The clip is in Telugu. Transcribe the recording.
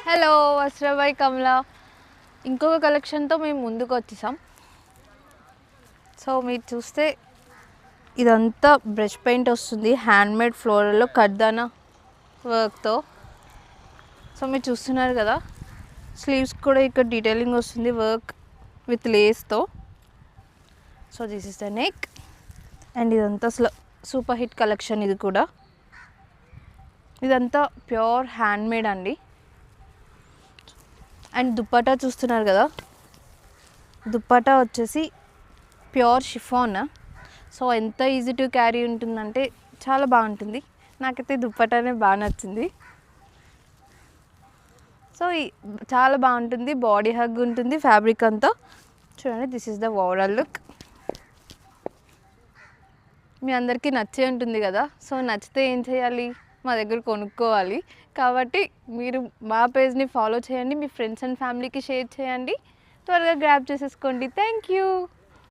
హలో వస్త్రబాయ్ కమలా ఇంకొక కలెక్షన్తో మేము ముందుకు వచ్చేసాం. సో మీరు చూస్తే ఇదంతా బ్రష్ పెయింట్ వస్తుంది, హ్యాండ్మేడ్ ఫ్లోరల్లో కడ్దానా వర్క్తో. సో మీరు చూస్తున్నారు కదా, స్లీవ్స్ కూడా ఇక్కడ డీటెయిలింగ్ వస్తుంది వర్క్ విత్ లేస్తో. So this is the neck and ఇదంతా అసలు సూపర్ హిట్ కలెక్షన్. ఇది కూడా ఇదంతా ప్యూర్ హ్యాండ్మేడ్ అండి. అండ్ దుప్పటా చూస్తున్నారు కదా, దుప్పటా వచ్చేసి ప్యూర్ షిఫాన్. సో ఎంత ఈజీ టు క్యారీ ఉంటుందంటే చాలా బాగుంటుంది. నాకైతే దుప్పటానే బాగా నచ్చింది. సో చాలా బాగుంటుంది, బాడీ హగ్ ఉంటుంది ఫ్యాబ్రిక్ అంతా. చూడండి, this is the overall look. మీ అందరికీ నచ్చే ఉంటుంది కదా. సో నచ్చితే ఏం చేయాలి, మా దగ్గర కొనుక్కోవాలి. కాబట్టి మీరు మా పేజ్ని ఫాలో చేయండి, మీ ఫ్రెండ్స్ అండ్ ఫ్యామిలీకి షేర్ చేయండి, త్వరగా గ్రాబ్ చేసేసుకోండి. Thank you.